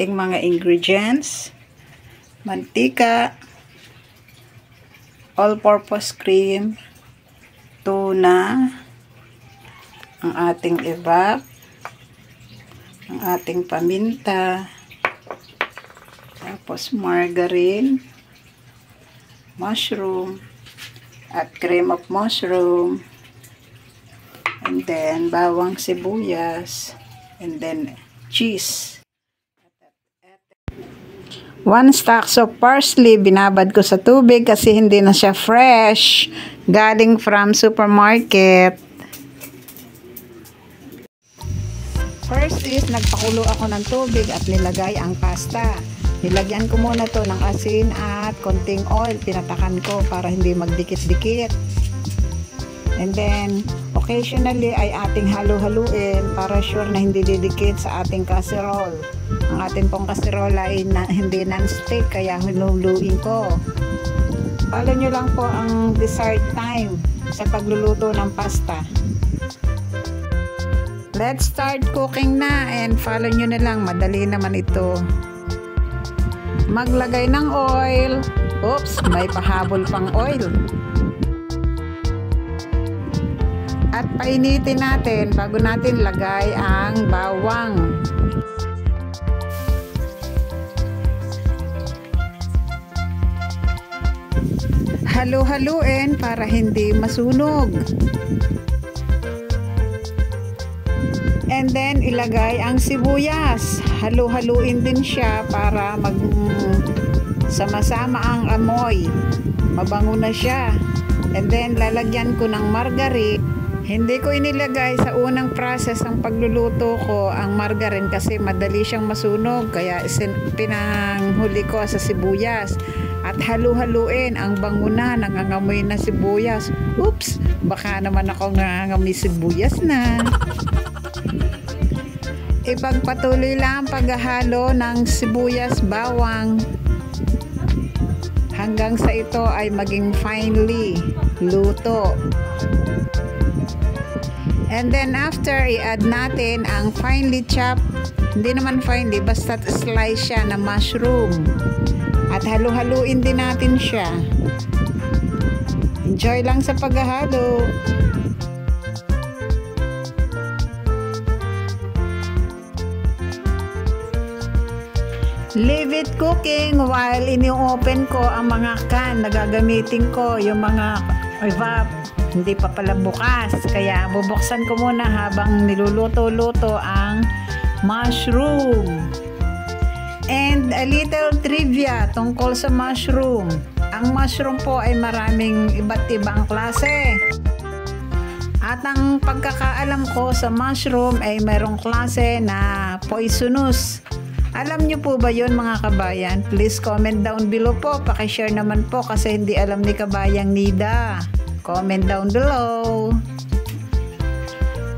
ating mga ingredients. Mantika, all-purpose cream, tuna, ang ating evap, ang ating paminta, tapos margarine, mushroom, at cream of mushroom, and then bawang sibuyas, and then cheese. 1 stalks of parsley, binabad ko sa tubig kasi hindi na siya fresh, galing from supermarket. First is, nagpakulo ako ng tubig at nilagay ang pasta. Nilagyan ko muna to ng asin at konting oil. Pinatakan ko para hindi magdikit-dikit. And then, occasionally ay ating halu-haluin para sure na hindi didikit sa ating casserole. Ang ating pong casserole ay hindi non-stick, kaya hululuin ko. Follow nyo lang po ang desired time sa pagluluto ng pasta. Let's start cooking na and follow nyo na lang. Madali naman ito. Maglagay ng oil. Oops, may pahabol pang oil. At painitin natin bago natin lagay ang bawang. Halu-haluin para hindi masunog. And then, ilagay ang sibuyas. Halu-haluin din siya para sama-sama ang amoy. Mabango na siya. And then, lalagyan ko ng margarine. Hindi ko inilagay sa unang process ang pagluluto ko ang margarine kasi madali siyang masunog. Kaya pinanghuli ko sa sibuyas. At halu-haluin ang bango na, nangangamoy na sibuyas. Oops! Baka naman ako nangangamoy sibuyas na. Ipagpatuloy lang ang paghahalo ng sibuyas, bawang hanggang sa ito ay maging finely luto. And then after, i-add natin ang finely chopped, hindi naman finely, basta slice siya na mushroom. At halu-haluin din natin siya. Enjoy lang sa paghahalo. Leave it cooking while ini-open ko ang mga can na gagamitin ko, yung mga evap. Hindi pa pala bukas, kaya bubuksan ko muna habang niluluto-luto ang mushroom. And a little trivia tungkol sa mushroom. Ang mushroom po ay maraming iba't ibang klase. At ang pagkakaalam ko sa mushroom ay mayroong klase na poisonous. Alam nyo po ba yun mga kabayan? Please comment down below po. Pakishare naman po kasi hindi alam ni kabayang Nida. Comment down below.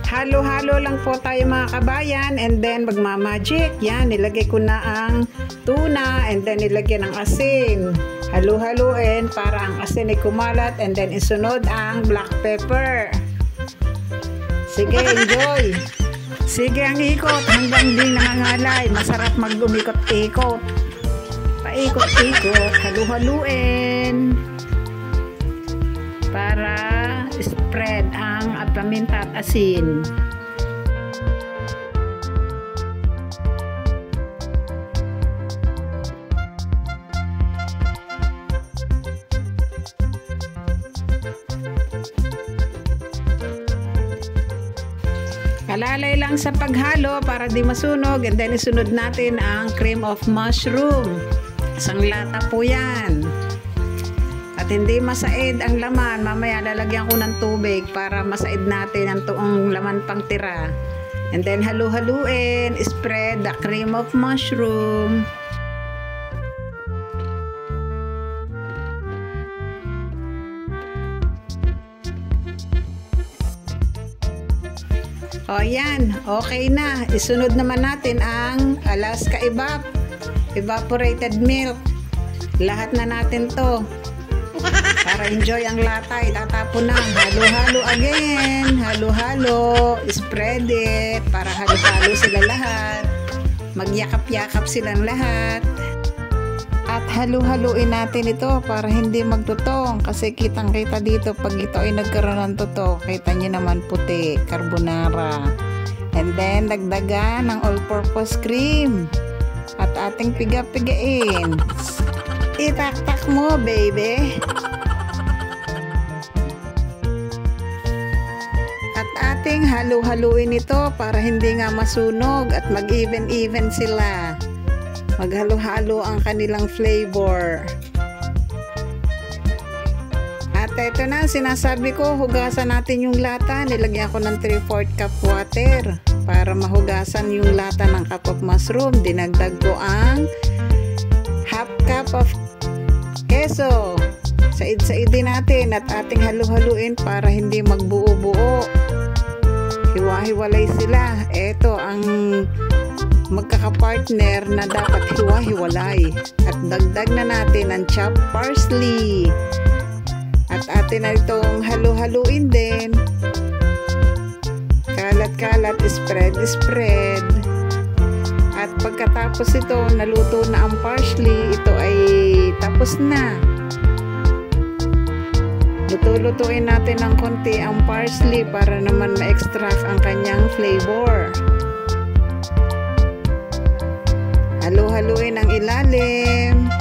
Halo-halo lang po tayo mga kabayan and then magmamagic. Yan, nilagay ko na ang tuna and then nilagyan ng asin. Halo-haluin para ang asin ay kumalat and then isunod ang black pepper. Sige, enjoy! Sige ang ikot hanggang di nangangalay. Masarap mag-umikot-ikot. Paikot-ikot, halu-haluin para spread ang paminta at asin. Kalalay lang sa paghalo para di masunog and then isunod natin ang cream of mushroom. Isang lata po yan. At hindi masaid ang laman, mamaya lalagyan ko ng tubig para masaid natin ang tuong laman pang tira. And then halu-haluin, spread the cream of mushroom. O yan, okay na. Isunod naman natin ang Alaska Evap, evaporated milk. Lahat na natin to. Para enjoy ang lata, itatapon na. Halo-halo again. Halo-halo. Spread it. Para halo-halo sila lahat. Magyakap-yakap silang lahat. At halu-haluin natin ito para hindi magtutong, kasi kitang-kita dito pag ito ay nagkaroon ng tuto. Kita nyo naman puti, carbonara. And then dagdagan ng all-purpose cream at ating piga-pigain. Itak-tak mo, baby. At ating halu-haluin ito para hindi nga masunog at mag-even-even sila. Maghalo-halo ang kanilang flavor. At ito na, sinasabi ko, hugasan natin yung lata. Nilagyan ko ng 3/4 cup water para mahugasan yung lata ng cup of mushroom. Dinagdag ko ang half cup of keso. Said-saidin natin at ating halu-haluin para hindi magbuo-buo. Hiwa-hiwalay sila. Ito ang magkakapartner na dapat hiwa-hiwalay. At dagdag na natin ang chopped parsley. At atin na itong halu-haluin din. Kalat-kalat, spread. At pagkatapos ito, naluto na ang parsley, ito ay tapos na. Luto-lutuin natin ng konti ang parsley para naman ma-extract ang kanyang flavor. Halu-haluin ang ilalim.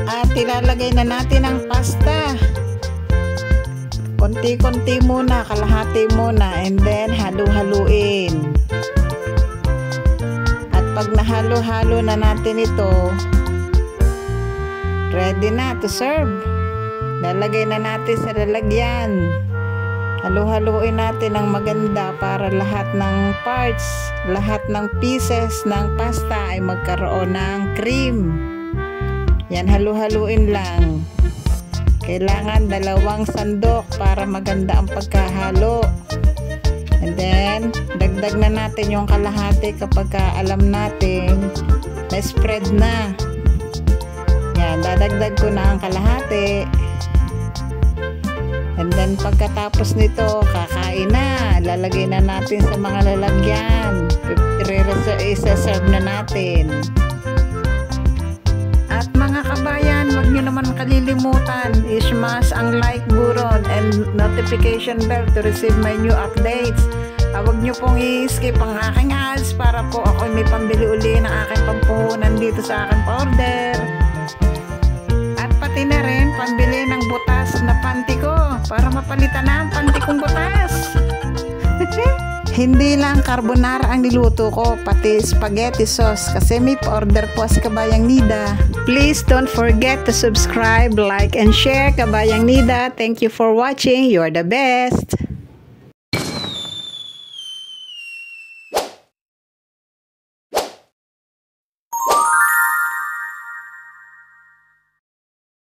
At ilalagay na natin ang pasta. Konti-konti muna, kalahati muna, and then halu-haluin. At pag nahalo-halo na natin ito, ready na to serve. Lalagay na natin sa lalagyan. Halu-haluin natin ng maganda para lahat ng parts, lahat ng pieces ng pasta ay magkaroon ng cream. Yan, halu-haluin lang. Kailangan 2 sandok para maganda ang pagkahalo. And then, dagdag na natin yung kalahati kapag alam natin na spread na. Yan, dadagdag ko na ang kalahati. And then, pagkatapos nito, kakain na. Lalagay na natin sa mga lalagyan. I-serve na natin. At mga kabayan, huwag nyo naman kalilimutan, i-smash ang like button and notification bell to receive my new updates. Huwag nyo pong i-skip ang aking ads para po ako may pambili uli ng aking pampuhunan dito sa aking pa-order. At pati na rin, pambili ng butas na panty ko para mapalitan na ang panty kong butas. Hindi lang carbonara ang niluto ko, pati spaghetti sauce kasi may pa-order po si Kabayang Nida. Please don't forget to subscribe, like, and share, Kabayang Nida. Thank you for watching. You're the best.